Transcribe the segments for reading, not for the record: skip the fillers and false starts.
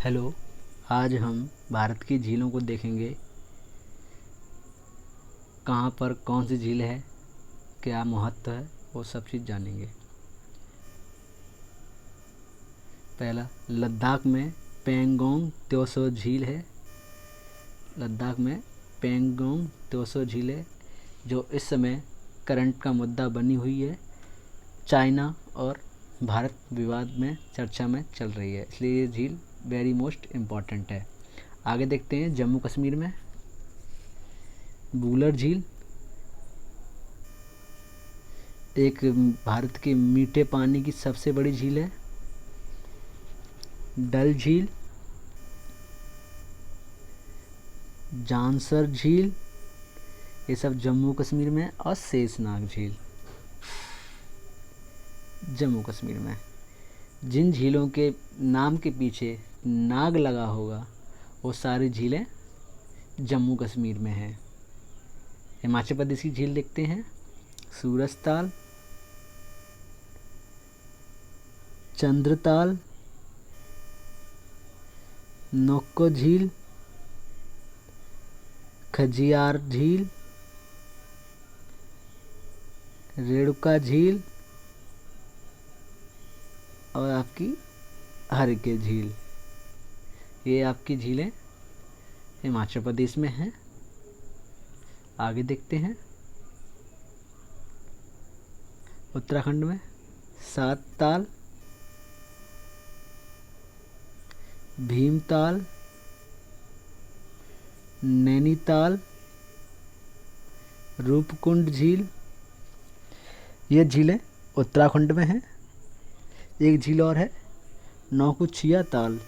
Hello. आज हम भारत की झीलों को देखेंगे। कहाँ पर कौन सी झील है, क्या महत्व है, वो सब चीज़ जानेंगे। पहला, लद्दाख में पेंगोंग त्योसो झील है। लद्दाख में पेंगोंग त्योसो झील है जो इस समय करंट का मुद्दा बनी हुई है। चाइना और भारत विवाद में चर्चा में चल रही है, इसलिए ये झील वेरी मोस्ट इम्पॉर्टेंट है। आगे देखते हैं जम्मू कश्मीर में वुलर झील, एक भारत के मीठे पानी की सबसे बड़ी झील है। डल झील, जांसर झील, ये सब जम्मू कश्मीर में। और शेषनाग झील जम्मू कश्मीर में। जिन झीलों के नाम के पीछे नाग लगा होगा वो सारी झीलें जम्मू कश्मीर में हैं। हिमाचल प्रदेश की झील देखते हैं। सूरजताल, चंद्रताल, नोक्को झील, खजियार झील, रेणुका झील और आपकी हरिके झील। ये आपकी झीलें हिमाचल प्रदेश में हैं। आगे देखते हैं उत्तराखंड में सात ताल, भीमताल, नैनीताल, रूपकुंड झील। ये झीलें उत्तराखंड में हैं। एक झील और है नौकुचिया ताल।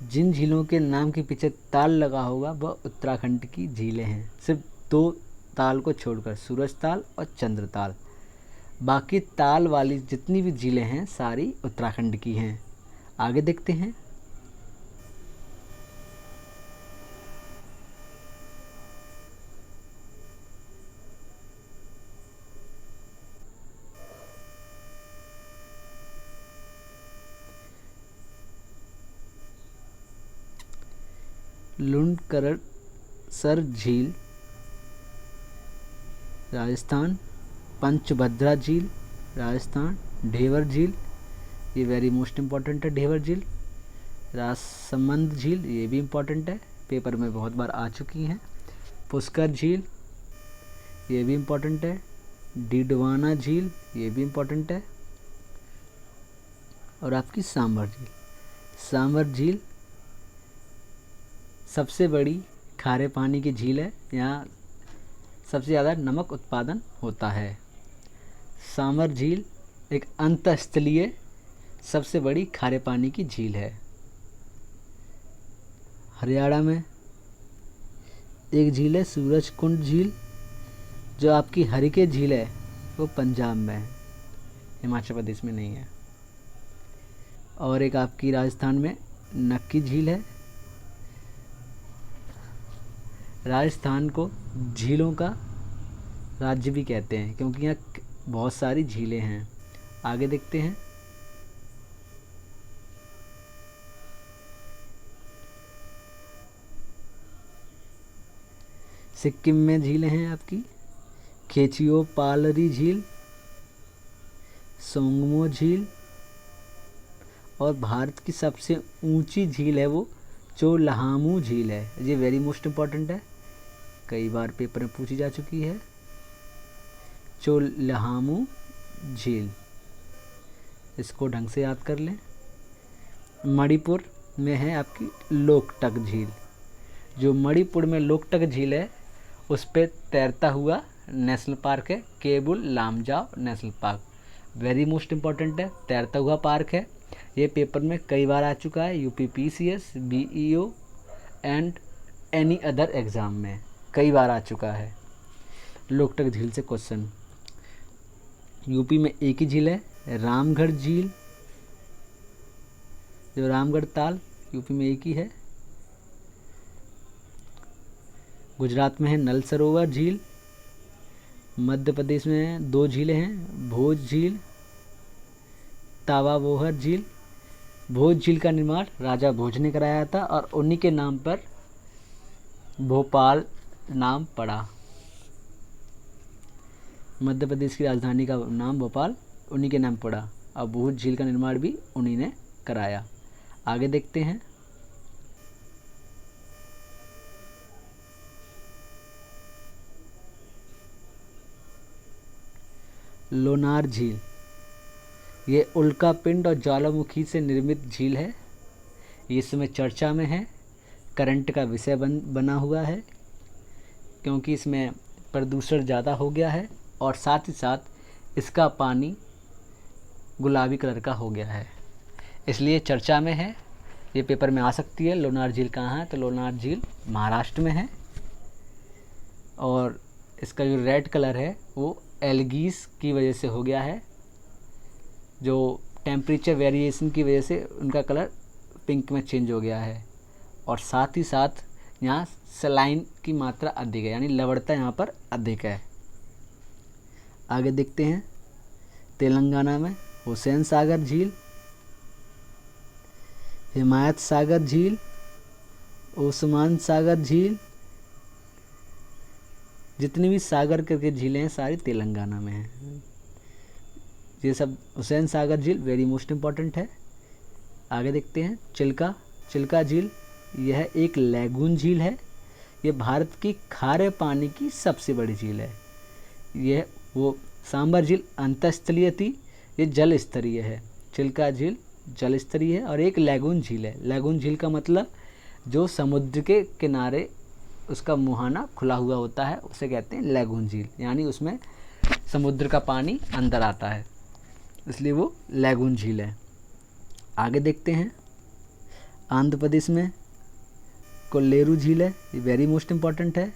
जिन झीलों के नाम के पीछे ताल लगा होगा वह उत्तराखंड की झीलें हैं, सिर्फ दो ताल को छोड़कर, सूरज ताल और चंद्र ताल। बाकी ताल वाली जितनी भी झीलें हैं सारी उत्तराखंड की हैं। आगे देखते हैं लुंडकरसर झील राजस्थान, पंचभद्रा झील राजस्थान, ढेवर झील, ये वेरी मोस्ट इम्पॉर्टेंट है। ढेवर झील, राजसमंद झील, ये भी इम्पॉर्टेंट है, पेपर में बहुत बार आ चुकी हैं। पुष्कर झील, ये भी इम्पॉर्टेंट है। डिडवाना झील, ये भी इम्पॉर्टेंट है। और आपकी सांभर झील। सांभर झील सबसे बड़ी खारे पानी की झील है, यहाँ सबसे ज़्यादा नमक उत्पादन होता है। सांभर झील एक अंतःस्थलीय सबसे बड़ी खारे पानी की झील है। हरियाणा में एक झील है सूरजकुंड झील, जो आपकी हरिके झील है वो पंजाब में है, हिमाचल प्रदेश में नहीं है। और एक आपकी राजस्थान में नक्की झील है। राजस्थान को झीलों का राज्य भी कहते हैं क्योंकि यहाँ बहुत सारी झीलें हैं। आगे देखते हैं सिक्किम में झीलें हैं आपकी खेचियो पालरी झील, सोंगमो झील, और भारत की सबसे ऊंची झील है वो चोलहामू झील है। ये वेरी मोस्ट इम्पॉर्टेंट है, कई बार पेपर में पूछी जा चुकी है। चोलहामू झील, इसको ढंग से याद कर लें। मणिपुर में है आपकी लोकटक झील। जो मणिपुर में लोकटक झील है उस पे तैरता हुआ नेशनल पार्क है Keibul Lamjao national park, very most important है, तैरता हुआ पार्क है। ये पेपर में कई बार आ चुका है, UPPCS, BEO and any other exam में कई बार आ चुका है। लोकटक झील से क्वेश्चन। यूपी में एक ही झील है रामगढ़ झील, जो रामगढ़ ताल यूपी में एक ही है। गुजरात में है नल सरोवर झील। मध्य प्रदेश में दो झीलें हैं, भोज झील, तावा बोहर झील। भोज झील का निर्माण राजा भोज ने कराया था और उन्हीं के नाम पर भोपाल नाम पड़ा। मध्य प्रदेश की राजधानी का नाम भोपाल उन्हीं के नाम पड़ा और भोज झील का निर्माण भी उन्हीं ने कराया। आगे देखते हैं। लोनार झील, ये उल्कापिंड और ज्वालामुखी से निर्मित झील है। ये इस समय चर्चा में है, करंट का विषय बना हुआ है, क्योंकि इसमें प्रदूषण ज़्यादा हो गया है और साथ ही साथ इसका पानी गुलाबी कलर का हो गया है, इसलिए चर्चा में है। ये पेपर में आ सकती है। लोनार झील कहाँ है? तो लोनार झील महाराष्ट्र में है और इसका जो रेड कलर है वो एल्गीज की वजह से हो गया है। जो टेम्परेचर वेरिएशन की वजह से उनका कलर पिंक में चेंज हो गया है और साथ ही साथ यहाँ सलाइन की मात्रा अधिक है, यानी लवणता यहाँ पर अधिक है। आगे देखते हैं। तेलंगाना में हुसैन सागर झील, हिमायत सागर झील, ओस्मान सागर झील, जितनी भी सागर करके झीलें हैं सारी तेलंगाना में हैं। ये सब हुसैन सागर झील वेरी मोस्ट इम्पॉर्टेंट है। आगे देखते हैं। चिल्का झील, यह एक लैगून झील है। ये भारत की खारे पानी की सबसे बड़ी झील है। यह वो सांबर झील अंतःस्थलीय थी, ये जल स्तरीय है। चिल्का झील जल स्तरीय है और एक लैगून झील है। लैगून झील का मतलब जो समुद्र के किनारे उसका मुहाना खुला हुआ होता है उसे कहते हैं लैगून झील, यानी उसमें समुद्र का पानी अंदर आता है, इसलिए वो लैगून झील है। आगे देखते हैं। आंध्र प्रदेश में कोल्लेरू झील है, ये वेरी मोस्ट इम्पॉर्टेंट है।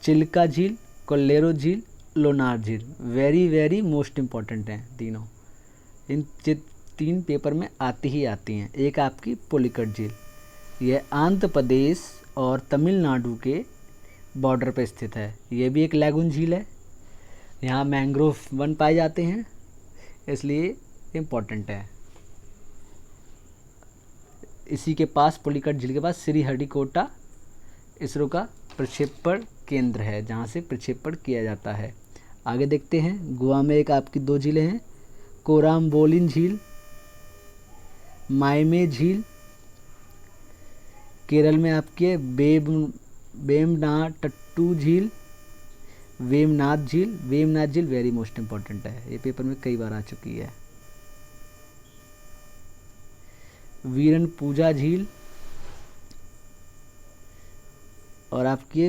चिल्का झील, कोल्लेरू झील, लोनार झील वेरी वेरी मोस्ट इम्पॉर्टेंट हैं तीनों। इन 3 पेपर में आती ही आती हैं। एक आपकी पुलिकट झील, यह आंध्र प्रदेश और तमिलनाडु के बॉर्डर पर स्थित है। यह भी एक लैगून झील है। यहाँ मैंग्रोव वन पाए जाते हैं, इसलिए इम्पॉर्टेंट है। इसी के पास, पुलिकट झील के पास, श्रीहरिकोटा इसरो का प्रक्षेपण केंद्र है, जहाँ से प्रक्षेपण किया जाता है। आगे देखते हैं। गोवा में एक आपकी 2 झीलें हैं, कोरामबोलिन झील, मायमे झील। केरल में आपकी है वेमनाटट्टू झील, वेमनाथ झील। वेमनाथ झील वेरी मोस्ट इम्पॉर्टेंट है, ये पेपर में कई बार आ चुकी है। वीरनपूजा झील और आपकी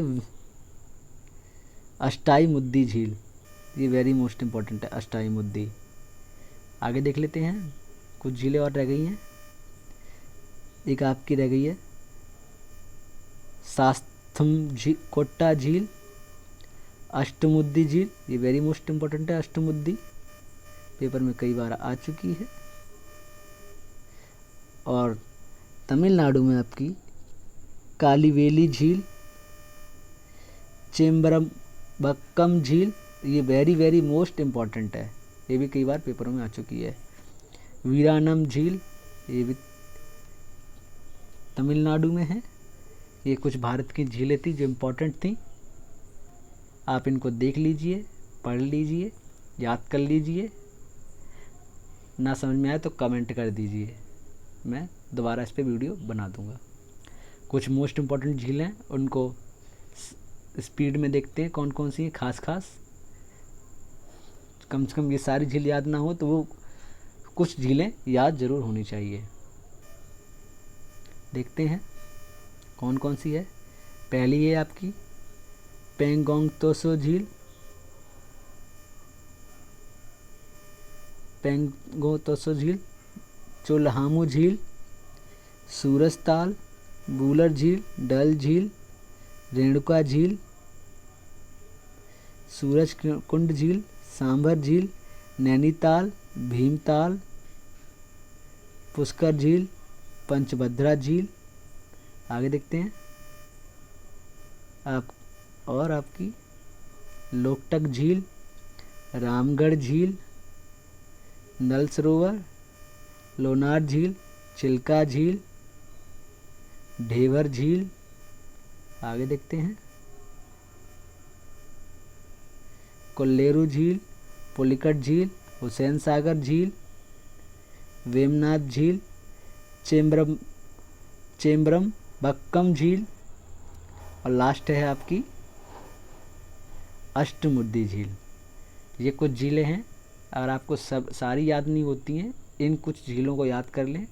अष्टाईमुद्दी झील, ये वेरी मोस्ट इम्पॉर्टेंट है, अष्टाईमुद्दी। आगे देख लेते हैं। कुछ झीलें और रह गई हैं। एक आपकी रह गई है सास्थमकोट्टा झील, अष्टमुद्दी झील, ये वेरी मोस्ट इम्पॉर्टेंट है। अष्टमुद्दी पेपर में कई बार आ चुकी है। और तमिलनाडु में आपकी कालीवेली झील, चेम्बरमबक्कम झील, ये वेरी वेरी मोस्ट इम्पॉर्टेंट है, ये भी कई बार पेपरों में आ चुकी है। वीरानम झील, ये भी तमिलनाडु में है। ये कुछ भारत की झीलें थी जो इम्पोर्टेंट थी। आप इनको देख लीजिए, पढ़ लीजिए, याद कर लीजिए। ना समझ में आए तो कमेंट कर दीजिए, मैं दोबारा इस पर वीडियो बना दूंगा। कुछ मोस्ट इम्पॉर्टेंट झीलें हैं, उनको स्पीड में देखते हैं कौन कौन सी हैं खास खास। कम से कम ये सारी झील याद ना हो तो वो कुछ झीलें याद ज़रूर होनी चाहिए। देखते हैं कौन कौन सी है। पहली है आपकी पेंगोंग तोसो झील, पेंगोंग तोसो झील, चोलहामू झील, सूरजताल, बूलर झील, डल झील, रेणुका झील, सूरज कुंड झील, सांभर झील, नैनीताल, भीमताल, पुष्कर झील, पंचभद्रा झील। आगे देखते हैं। आपकी लोकटक झील, रामगढ़ झील, नल सरोवर, लोनार झील, चिल्का झील, ढेवर झील, आगे देखते हैं, कोल्लेरू झील, पुलिकट झील, हुसैन सागर झील, वेमनाथ झील, चेम्बरम बक्कम झील, और लास्ट है आपकी अष्टमुडी झील। ये कुछ झीलें हैं। अगर आपको सब सारी याद नहीं होती हैं, इन कुछ झीलों को याद कर लें,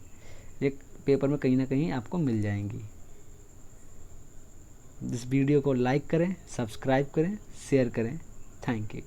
ये पेपर में कहीं ना कहीं आपको मिल जाएंगी। इस वीडियो को लाइक करें, सब्सक्राइब करें, शेयर करें। Thank you.